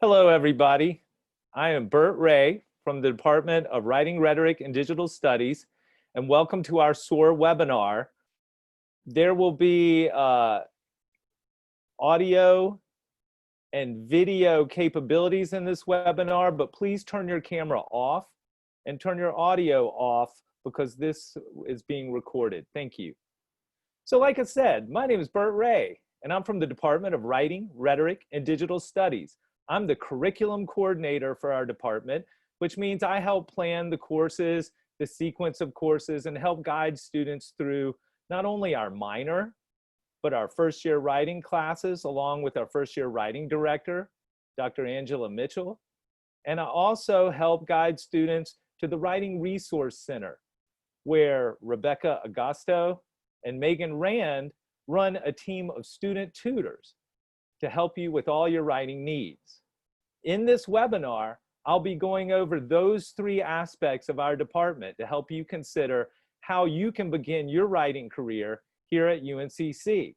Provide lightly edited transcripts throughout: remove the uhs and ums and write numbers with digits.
Hello, everybody. I am Bert Ray from the Department of Writing, Rhetoric, and Digital Studies, and welcome to our SOAR webinar. There will be audio and video capabilities in this webinar, but please turn your camera off and turn your audio off because this is being recorded. Thank you. So like I said, my name is Bert Ray, and I'm from the Department of Writing, Rhetoric, and Digital Studies. I'm the curriculum coordinator for our department, which means I help plan the courses, the sequence of courses, and help guide students through not only our minor, but our first year writing classes, along with our first year writing director, Dr. Angela Mitchell. And I also help guide students to the Writing Resource Center, where Rebecca Augusto and Megan Rand run a team of student tutors to help you with all your writing needs. In this webinar, I'll be going over those three aspects of our department to help you consider how you can begin your writing career here at UNCC.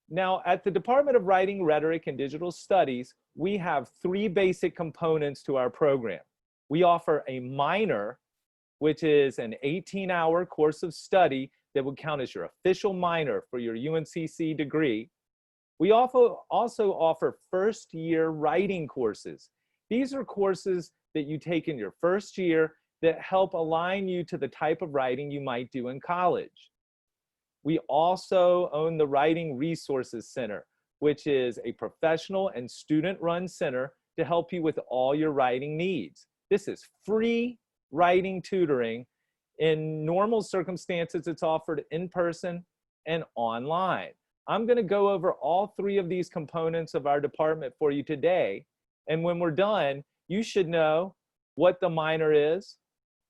Now, at the Department of Writing, Rhetoric, and Digital Studies, we have three basic components to our program. We offer a minor, which is an 18-hour course of study that would count as your official minor for your UNCC degree. We also offer first-year writing courses. These are courses that you take in your first year that help align you to the type of writing you might do in college. We also own the Writing Resources Center, which is a professional and student-run center to help you with all your writing needs. This is free writing tutoring. In normal circumstances, it's offered in person and online. I'm going to go over all three of these components of our department for you today. And when we're done, you should know what the minor is,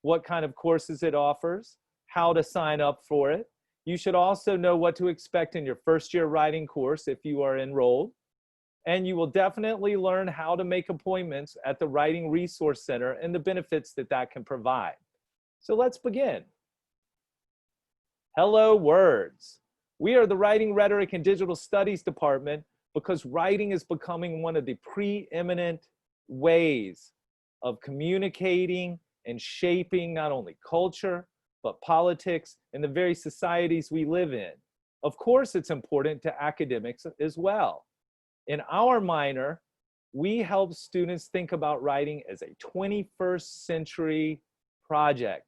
what kind of courses it offers, how to sign up for it. You should also know what to expect in your first year writing course if you are enrolled. And you will definitely learn how to make appointments at the Writing Resource Center and the benefits that that can provide. So let's begin. Hello, words. We are the Writing, Rhetoric, and Digital Studies Department because writing is becoming one of the preeminent ways of communicating and shaping not only culture, but politics and the very societies we live in. Of course, it's important to academics as well. In our minor, we help students think about writing as a 21st century project.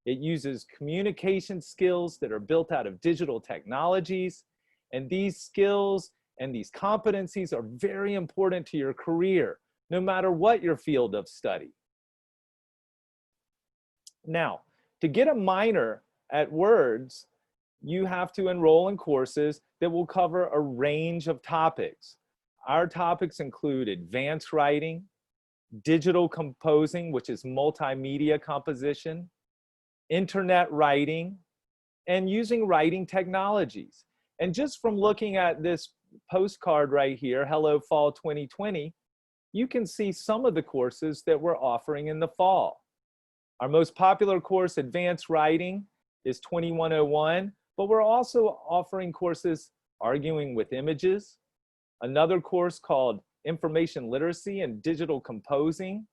It uses communication skills that are built out of digital technologies, and these skills and these competencies are very important to your career, no matter what your field of study. Now, to get a minor at WRDS, you have to enroll in courses that will cover a range of topics. Our topics include advanced writing, digital composing, which is multimedia composition, internet writing, and using writing technologies. And just from looking at this postcard right here, Hello Fall 2020, you can see some of the courses that we're offering in the fall. Our most popular course, Advanced Writing, is 2101, but we're also offering courses Arguing with Images, another course called Information Literacy and Digital Composing,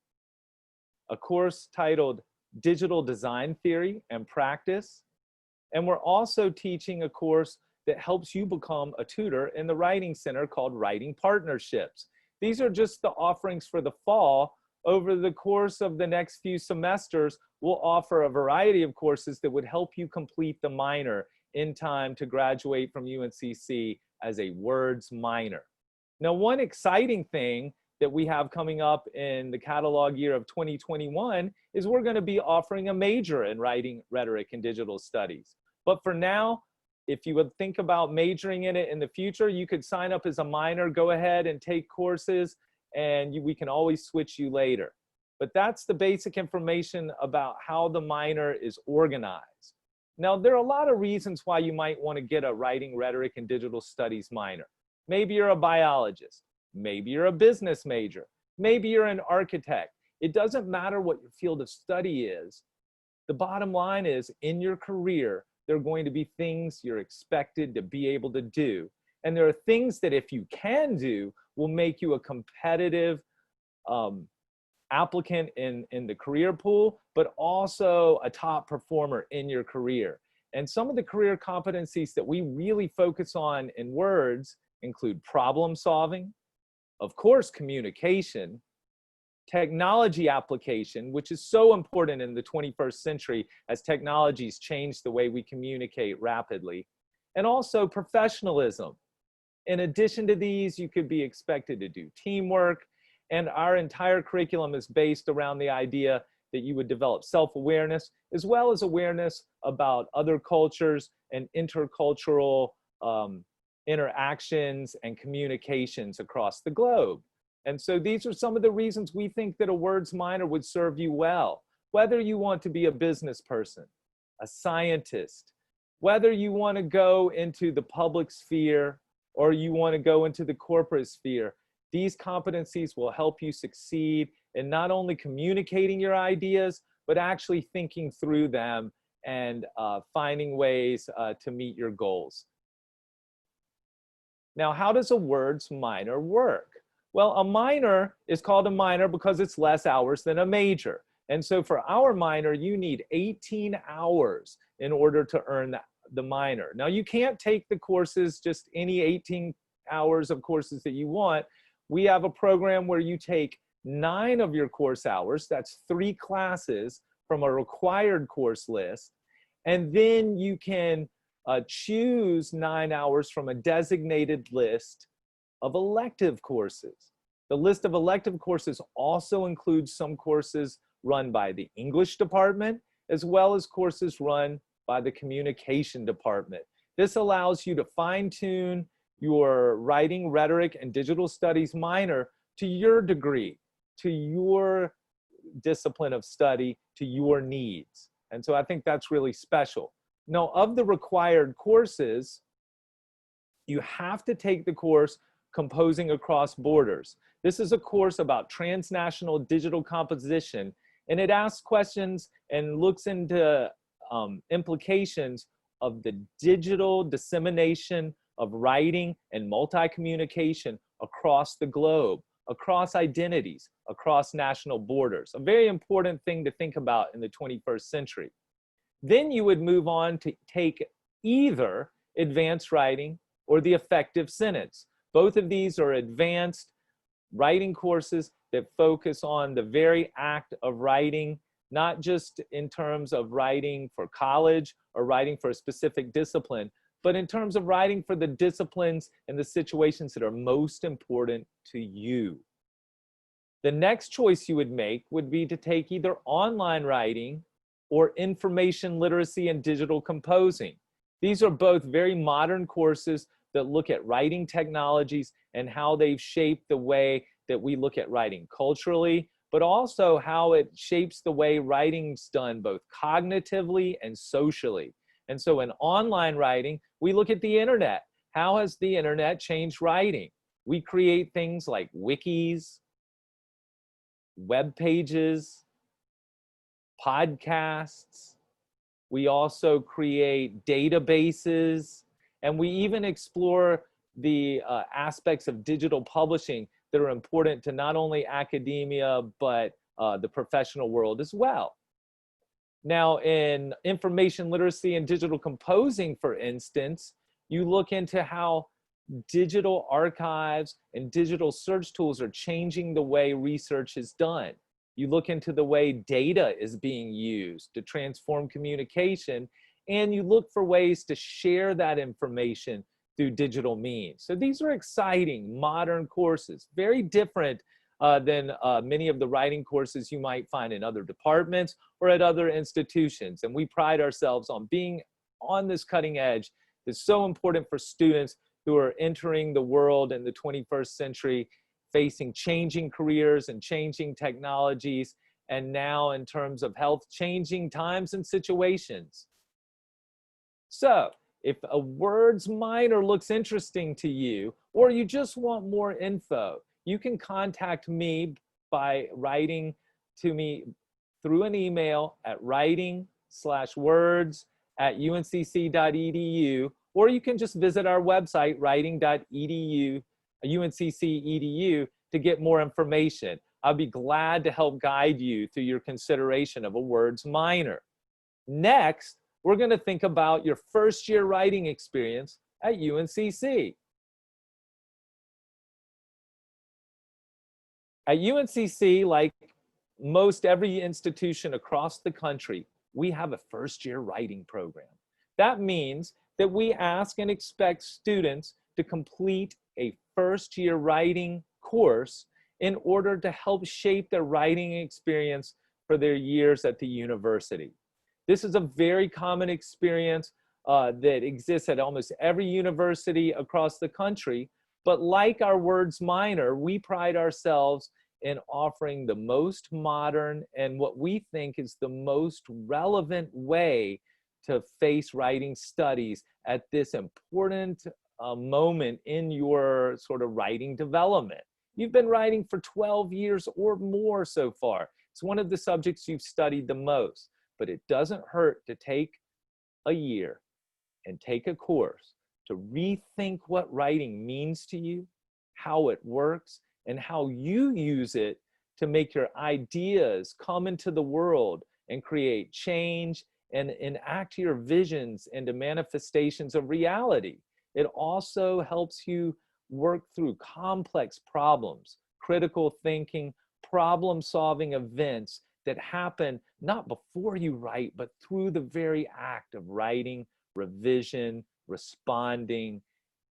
a course titled Digital Design Theory and Practice, and we're also teaching a course that helps you become a tutor in the Writing Center called Writing Partnerships. These are just the offerings for the fall. Over the course of the next few semesters, we'll offer a variety of courses that would help you complete the minor in time to graduate from UNCC as a WRDS minor. Now, one exciting thing that we have coming up in the catalog year of 2021 is we're going to be offering a major in Writing, Rhetoric, and Digital Studies. But for now, if you would think about majoring in it in the future, you could sign up as a minor, go ahead and take courses, and we can always switch you later. But that's the basic information about how the minor is organized. Now, there are a lot of reasons why you might want to get a Writing, Rhetoric, and Digital Studies minor. Maybe you're a biologist. Maybe you're a business major. Maybe you're an architect. It doesn't matter what your field of study is. The bottom line is, in your career, there are going to be things you're expected to be able to do. And there are things that if you can do, will make you a competitive applicant in the career pool, but also a top performer in your career. And some of the career competencies that we really focus on in words include problem solving, of course, communication, technology application, which is so important in the 21st century as technologies change the way we communicate rapidly, and also professionalism. In addition to these, you could be expected to do teamwork, and our entire curriculum is based around the idea that you would develop self-awareness as well as awareness about other cultures and intercultural interactions and communications across the globe. And so these are some of the reasons we think that a words minor would serve you well, whether you want to be a business person, a scientist, whether you want to go into the public sphere or you want to go into the corporate sphere. These competencies will help you succeed in not only communicating your ideas, but actually thinking through them and finding ways to meet your goals. Now, how does a words minor work? Well, a minor is called a minor because it's less hours than a major. And so for our minor, you need 18 hours in order to earn the minor. Now, you can't take the courses, just any 18 hours of courses that you want. We have a program where you take 9 of your course hours, that's 3 classes from a required course list, and then you can choose 9 hours from a designated list of elective courses. The list of elective courses also includes some courses run by the English department, as well as courses run by the communication department. This allows you to fine-tune your writing, rhetoric, and digital studies minor to your degree, to your discipline of study, to your needs. And so I think that's really special. Now, of the required courses, you have to take the course Composing Across Borders. This is a course about transnational digital composition, and it asks questions and looks into implications of the digital dissemination of writing and multi-communication across the globe, across identities, across national borders. A very important thing to think about in the 21st century. Then you would move on to take either advanced writing or the effective sentence. Both of these are advanced writing courses that focus on the very act of writing, not just in terms of writing for college or writing for a specific discipline, but in terms of writing for the disciplines and the situations that are most important to you. The next choice you would make would be to take either online writing or information literacy and digital composing. These are both very modern courses that look at writing technologies and how they've shaped the way that we look at writing culturally, but also how it shapes the way writing's done both cognitively and socially. And so in online writing, we look at the internet. How has the internet changed writing? We create things like wikis, web pages, podcasts. We also create databases, and we even explore the aspects of digital publishing that are important to not only academia, but the professional world as well. Now, in information literacy and digital composing, for instance, you look into how digital archives and digital search tools are changing the way research is done. You look into the way data is being used to transform communication, and you look for ways to share that information through digital means. So these are exciting, modern courses, very different than many of the writing courses you might find in other departments or at other institutions. And we pride ourselves on being on this cutting edge. It's so important for students who are entering the world in the 21st century, facing changing careers and changing technologies, and now in terms of health, changing times and situations. So if a words minor looks interesting to you, or you just want more info, you can contact me by writing to me through an email at writing/words@uncc.edu, or you can just visit our website, writing.edu, UNCC EDU to get more information. I'll be glad to help guide you through your consideration of a words minor. Next, we're going to think about your first year writing experience at UNCC. At UNCC, like most every institution across the country, we have a first year writing program. That means that we ask and expect students to complete a first year writing course in order to help shape their writing experience for their years at the university. This is a very common experience that exists at almost every university across the country. But like our words minor, we pride ourselves in offering the most modern and what we think is the most relevant way to face writing studies at this important moment in your sort of writing development. You've been writing for 12 years or more so far. It's one of the subjects you've studied the most, but it doesn't hurt to take a year and take a course to rethink what writing means to you, how it works, and how you use it to make your ideas come into the world and create change and enact your visions into manifestations of reality. It also helps you work through complex problems, critical thinking, problem-solving events that happen not before you write, but through the very act of writing, revision, responding.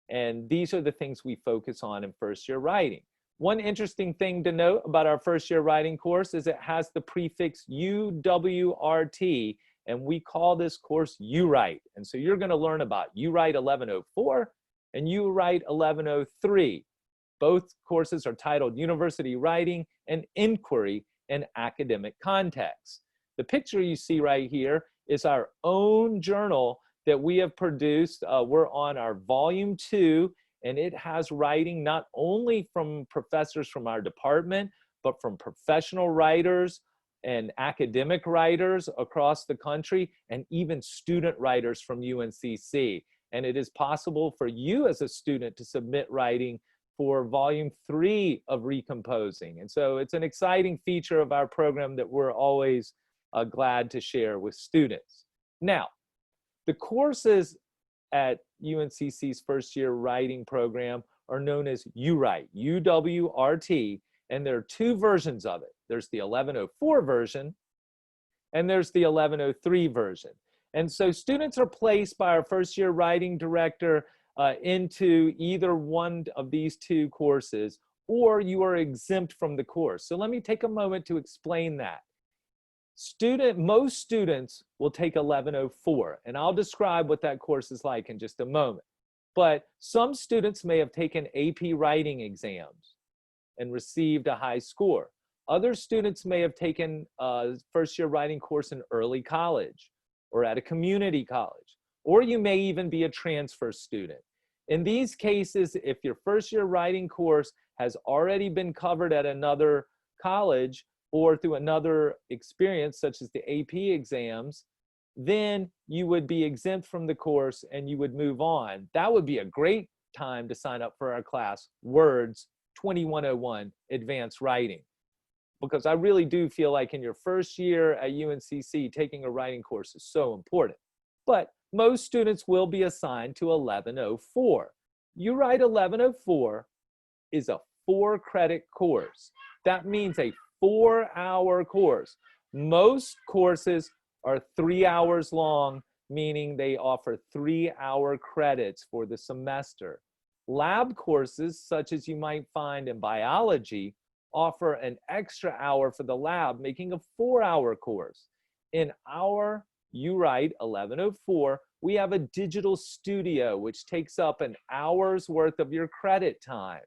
And these are the things we focus on in first year writing. One interesting thing to note about our first year writing course is it has the prefix UWRT, and we call this course UWrite. And so you're going to learn about UWrite 1104 and UWrite 1103. Both courses are titled University Writing and Inquiry in Academic Context. The picture you see right here is our own journal that we have produced. We're on our volume 2, and it has writing not only from professors from our department, but from professional writers and academic writers across the country, and even student writers from UNCC. And it is possible for you as a student to submit writing for volume 3 of Recomposing. And so it's an exciting feature of our program that we're always glad to share with students. Now, the courses at UNCC's first year writing program are known as UWrite, UWRT, and there are 2 versions of it. There's the 1104 version, and there's the 1103 version. And so students are placed by our first year writing director into either one of these 2 courses, or you are exempt from the course. So let me take a moment to explain that. Most students will take 1104, and I'll describe what that course is like in just a moment. But some students may have taken AP writing exams and received a high score. Other students may have taken a first year writing course in early college or at a community college, or you may even be a transfer student. In these cases, if your first year writing course has already been covered at another college or through another experience, such as the AP exams, then you would be exempt from the course and you would move on. That would be a great time to sign up for our class, Words 2101, Advanced Writing. Because I really do feel like in your first year at UNCC, taking a writing course is so important. But most students will be assigned to 1104. UWrite 1104 is a 4-credit course. That means a 4-hour course. Most courses are 3 hours long, meaning they offer 3-hour credits for the semester. Lab courses, such as you might find in biology, offer an extra hour for the lab, making a 4-hour course. In our UWrite 1104, we have a digital studio, which takes up an hour's worth of your credit time.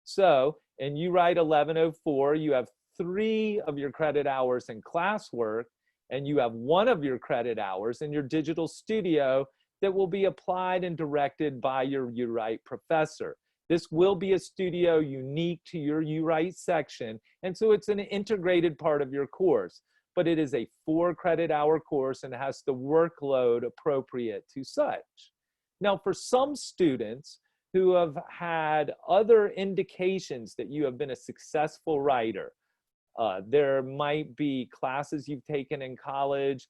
So in UWrite 1104, you have 3 of your credit hours in classwork, and you have 1 of your credit hours in your digital studio that will be applied and directed by your UWrite professor. This will be a studio unique to your UWrite section, and so it's an integrated part of your course, but it is a 4-credit hour course and has the workload appropriate to such. Now, for some students, who have had other indications that you have been a successful writer. There might be classes you've taken in college,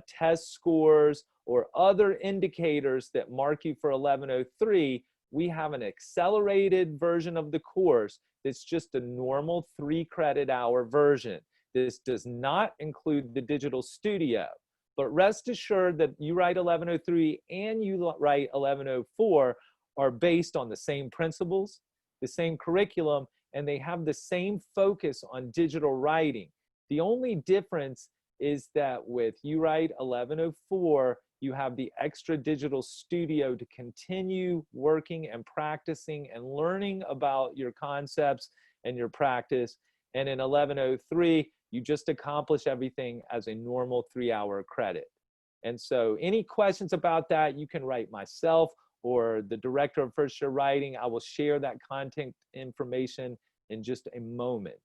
test scores, or other indicators that mark you for 1103. We have an accelerated version of the course that's just a normal 3-credit hour version. This does not include the digital studio, but rest assured that You Write 1103 and You Write 1104 are based on the same principles, the same curriculum, and they have the same focus on digital writing. The only difference is that with You Write 1104, you have the extra digital studio to continue working and practicing and learning about your concepts and your practice. And in 1103, you just accomplish everything as a normal 3-hour credit. And so any questions about that, you can write myself or the director of first year writing. I will share that content information in just a moment.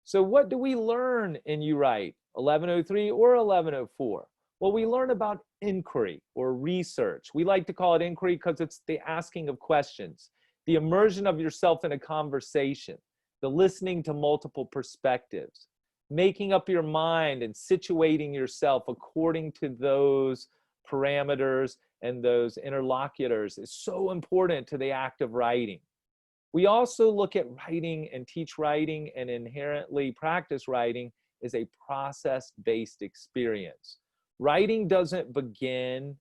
So what do we learn in You Write 1103 or 1104? Well, we learn about inquiry or research. We like to call it inquiry because it's the asking of questions, the immersion of yourself in a conversation, the listening to multiple perspectives, making up your mind and situating yourself according to those parameters and those interlocutors is so important to the act of writing. We also look at writing and teach writing and inherently practice writing as a process-based experience. Writing doesn't begin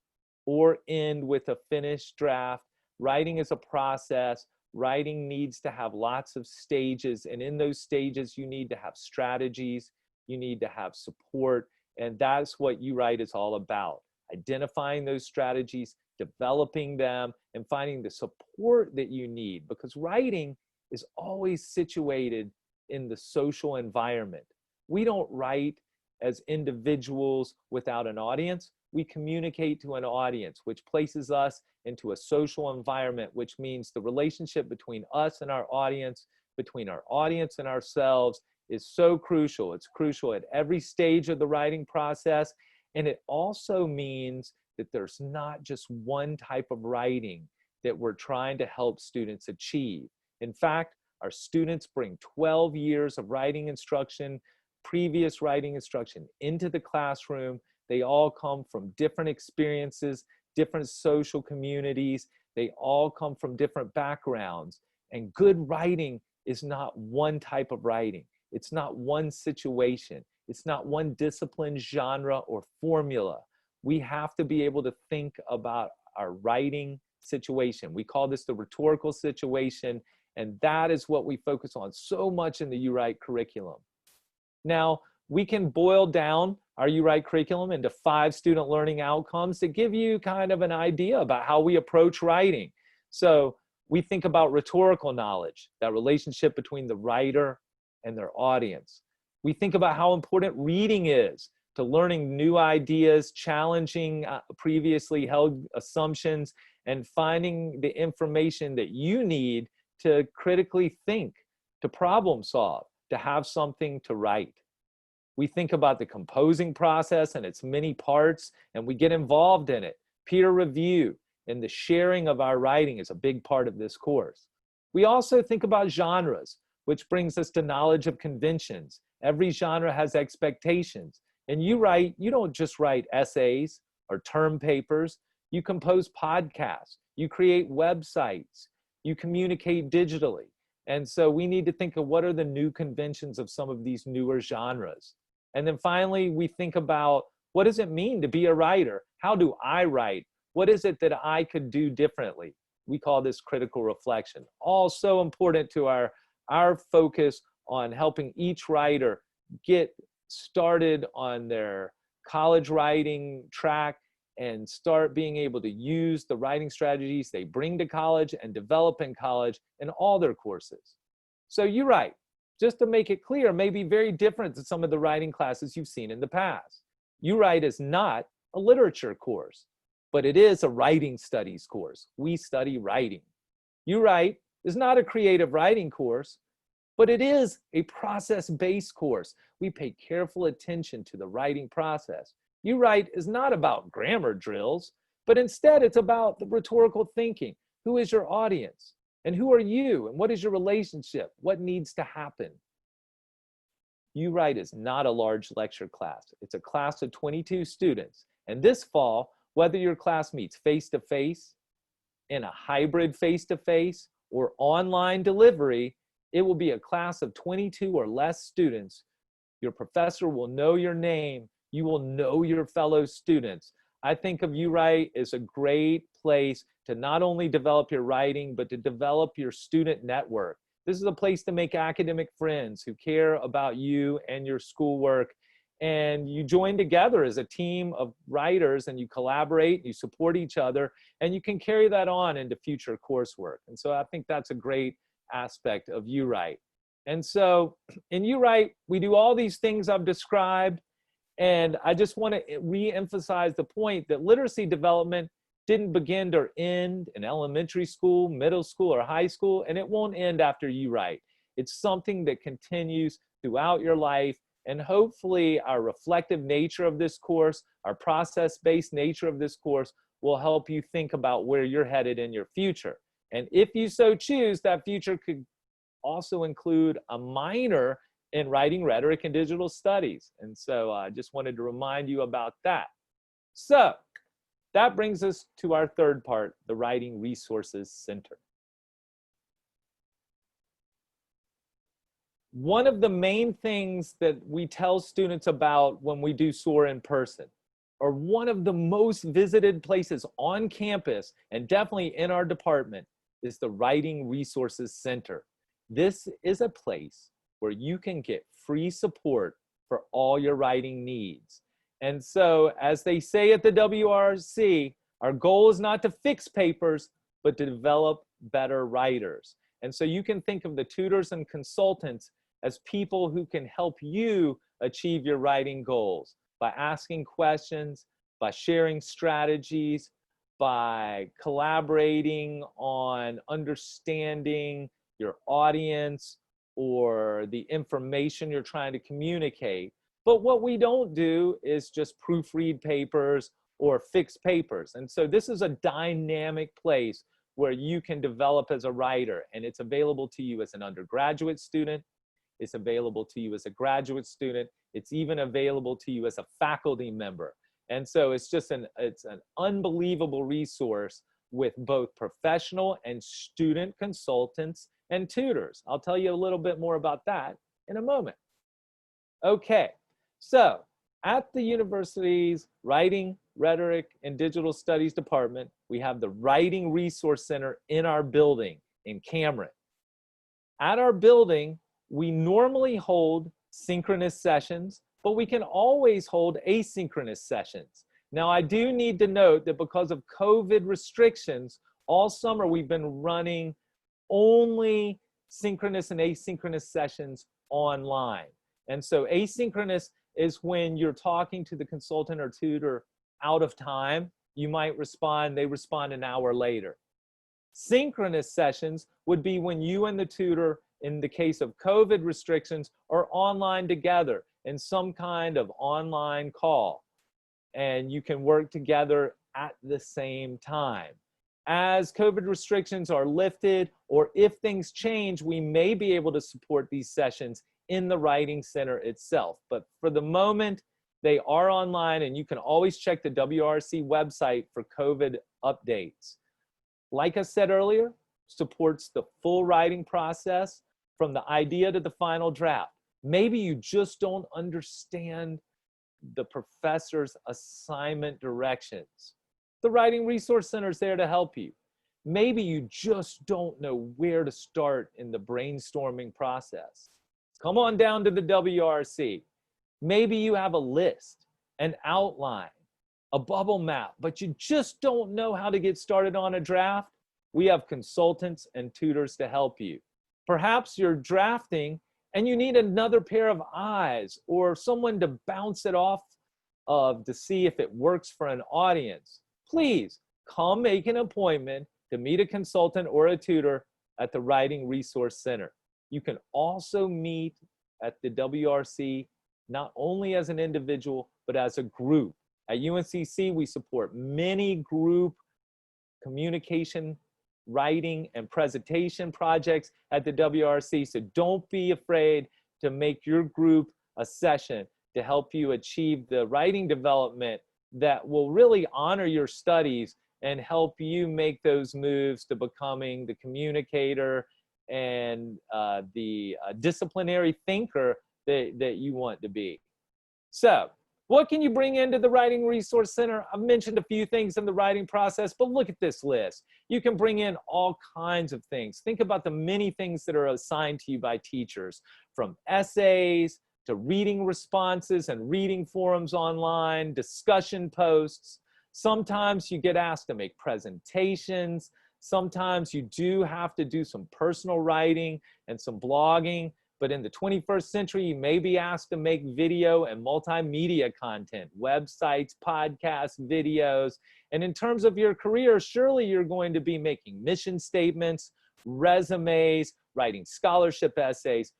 or end with a finished draft. Writing is a process. Writing needs to have lots of stages, and in those stages, you need to have strategies, you need to have support, and that's what You Write is all about. Identifying those strategies, developing them, and finding the support that you need, because writing is always situated in the social environment. We don't write as individuals without an audience. We communicate to an audience, which places us into a social environment, which means the relationship between us and our audience, between our audience and ourselves, is so crucial. It's crucial at every stage of the writing process. And it also means that there's not just one type of writing that we're trying to help students achieve. In fact, our students bring 12 years of writing instruction, previous writing instruction into the classroom. They all come from different experiences, different social communities. They all come from different backgrounds. And good writing is not one type of writing. It's not one situation. It's not one discipline, genre, or formula. We have to be able to think about our writing situation. We call this the rhetorical situation, and that is what we focus on so much in the You Write curriculum. Now, we can boil down our You Write curriculum into 5 student learning outcomes to give you kind of an idea about how we approach writing. So we think about rhetorical knowledge, that relationship between the writer and their audience. We think about how important reading is to learning new ideas, challenging previously held assumptions, and finding the information that you need to critically think, to problem solve, to have something to write. We think about the composing process and its many parts, and we get involved in it. Peer review and the sharing of our writing is a big part of this course. We also think about genres, which brings us to knowledge of conventions. Every genre has expectations. And you don't just write essays or term papers. You compose podcasts. You create websites. You communicate digitally. And so we need to think of what are the new conventions of some of these newer genres. And then finally, we think about what does it mean to be a writer? How do I write? What is it that I could do differently? We call this critical reflection. All so important to our focus on helping each writer get started on their college writing track and start being able to use the writing strategies they bring to college and develop in college in all their courses. So You Write, just to make it clear, may be very different than some of the writing classes you've seen in the past. You Write is not a literature course, but it is a writing studies course. We study writing. You Write is not a creative writing course, but it is a process-based course. We pay careful attention to the writing process. You Write is not about grammar drills, but instead it's about the rhetorical thinking, Who is your audience? And who are you? And what is your relationship? What needs to happen? UWrite is not a large lecture class. It's a class of 22 students. And this fall, whether your class meets face-to-face, in a hybrid face-to-face, or online delivery, it will be a class of 22 or less students. Your professor will know your name. You will know your fellow students. I think of UWrite as a great place to not only develop your writing, but to develop your student network. This is a place to make academic friends who care about you and your schoolwork. And you join together as a team of writers and you collaborate, you support each other, and you can carry that on into future coursework. And so I think that's a great aspect of UWrite. And so in UWrite, we do all these things I've described. And I just want to re-emphasize the point that literacy development didn't begin or end in elementary school, middle school, or high school, and it won't end after UWrite. It's something that continues throughout your life, and hopefully our reflective nature of this course, our process-based nature of this course will help you think about where you're headed in your future. And if you so choose, that future could also include a minor in writing, rhetoric, and digital studies. And so I just wanted to remind you about that. So that brings us to our third part, the Writing Resources Center. One of the main things that we tell students about when we do SOAR in person, or one of the most visited places on campus, and definitely in our department, is the Writing Resources Center. This is a place where you can get free support for all your writing needs. And so, as they say at the WRDS, our goal is not to fix papers, but to develop better writers. And so you can think of the tutors and consultants as people who can help you achieve your writing goals by asking questions, by sharing strategies, by collaborating on understanding your audience or the information you're trying to communicate. But what we don't do is just proofread papers or fix papers. And so this is a dynamic place where you can develop as a writer, and it's available to you as an undergraduate student. It's available to you as a graduate student. It's even available to you as a faculty member. And so it's just it's an unbelievable resource with both professional and student consultants and tutors. I'll tell you a little bit more about that in a moment. Okay, so at the university's Writing, Rhetoric, and Digital Studies Department, we have the Writing Resource Center in our building in Cameron. At our building, we normally hold synchronous sessions, but we can always hold asynchronous sessions. Now, I do need to note that because of COVID restrictions, all summer we've been running only synchronous and asynchronous sessions online. And so asynchronous is when you're talking to the consultant or tutor out of time. You might respond, they respond an hour later. Synchronous sessions would be when you and the tutor, in the case of COVID restrictions, are online together in some kind of online call, and you can work together at the same time. As COVID restrictions are lifted, or if things change, we may be able to support these sessions in the Writing Center itself. But for the moment, they are online, and you can always check the WRC website for COVID updates. Like I said earlier, supports the full writing process from the idea to the final draft. Maybe you just don't understand the professor's assignment directions. The Writing Resource Center is there to help you. Maybe you just don't know where to start in the brainstorming process. Come on down to the WRC. Maybe you have a list, an outline, a bubble map, but you just don't know how to get started on a draft. We have consultants and tutors to help you. Perhaps you're drafting and you need another pair of eyes or someone to bounce it off of to see if it works for an audience. Please come make an appointment to meet a consultant or a tutor at the Writing Resource Center. You can also meet at the WRC not only as an individual, but as a group. At UNCC, we support many group communication writing and presentation projects at the WRC. So don't be afraid to make your group a session to help you achieve the writing development that will really honor your studies and help you make those moves to becoming the communicator and the disciplinary thinker that you want to be. So, what can you bring into the Writing Resource Center? I've mentioned a few things in the writing process, but look at this list. You can bring in all kinds of things. Think about the many things that are assigned to you by teachers, from essays to reading responses and reading forums online, discussion posts. Sometimes you get asked to make presentations. Sometimes you do have to do some personal writing and some blogging. But in the 21st century, you may be asked to make video and multimedia content, websites, podcasts, videos. And in terms of your career, surely you're going to be making mission statements, resumes, writing scholarship essays.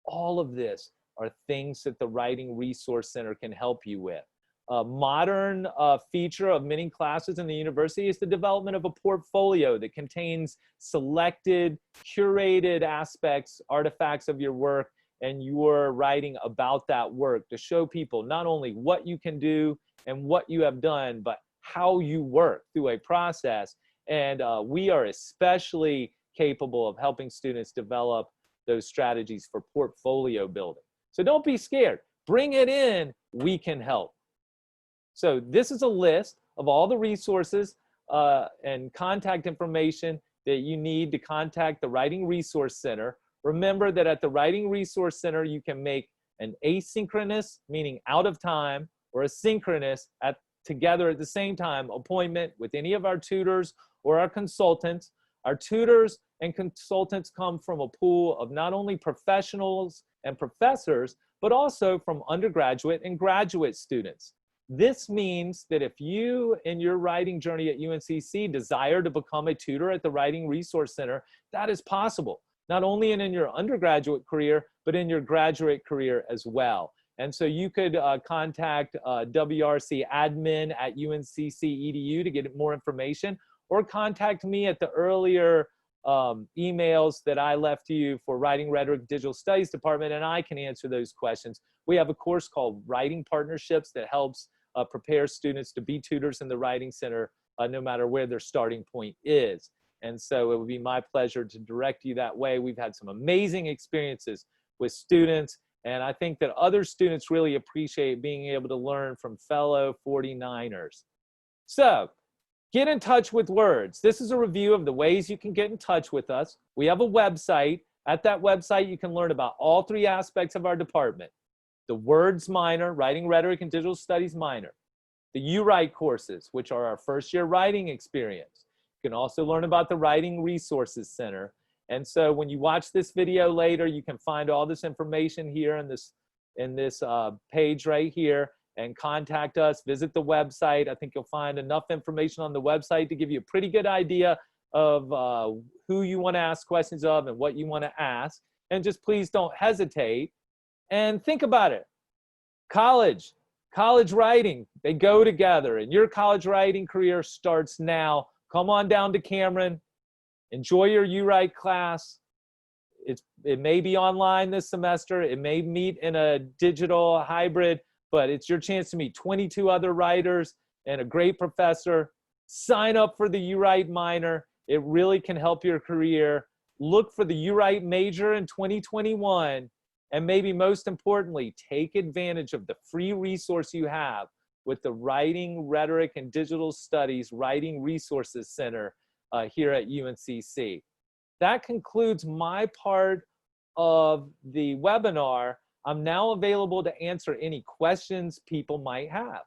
All of this are things that the Writing Resource Center can help you with. A modern feature of many classes in the university is the development of a portfolio that contains selected, curated aspects, artifacts of your work, and you're writing about that work to show people not only what you can do and what you have done, but how you work through a process. And we are especially capable of helping students develop those strategies for portfolio building. So don't be scared. Bring it in. We can help. So this is a list of all the resources and contact information that you need to contact the Writing Resource Center. Remember that at the Writing Resource Center, you can make an asynchronous, meaning out of time, or a synchronous, together at the same time, appointment with any of our tutors or our consultants. Our tutors and consultants come from a pool of not only professionals and professors, but also from undergraduate and graduate students. This means that if you, in your writing journey at UNCC, desire to become a tutor at the Writing Resource Center, that is possible, not only in your undergraduate career, but in your graduate career as well. And so you could contact WRC admin at UNCC.edu to get more information, or contact me at the earlier emails that I left you for Writing, Rhetoric, Digital Studies Department, and I can answer those questions. We have a course called Writing Partnerships that helps prepare students to be tutors in the Writing Center, no matter where their starting point is. And so it would be my pleasure to direct you that way. We've had some amazing experiences with students, and I think that other students really appreciate being able to learn from fellow 49ers. So get in touch with WRDS. This is a review of the ways you can get in touch with us. We have a website. At that website, you can learn about all three aspects of our department: the WRDS minor, Writing, Rhetoric, and Digital Studies minor; the U-Write courses, which are our first-year writing experience. You can also learn about the Writing Resources Center. And so when you watch this video later, you can find all this information here in this page right here, and contact us, visit the website. I think you'll find enough information on the website to give you a pretty good idea of who you want to ask questions of and what you want to ask. And just please don't hesitate. And think about it. College writing, they go together, and your college writing career starts now. Come on down to Cameron. Enjoy your U-Write class. It may be online this semester. It may meet in a digital hybrid, but it's your chance to meet 22 other writers and a great professor. Sign up for the U-Write minor. It really can help your career. Look for the U-Write major in 2021. And maybe most importantly, take advantage of the free resource you have with the Writing, Rhetoric, and Digital Studies Writing Resources Center here at UNCC. That concludes my part of the webinar. I'm now available to answer any questions people might have.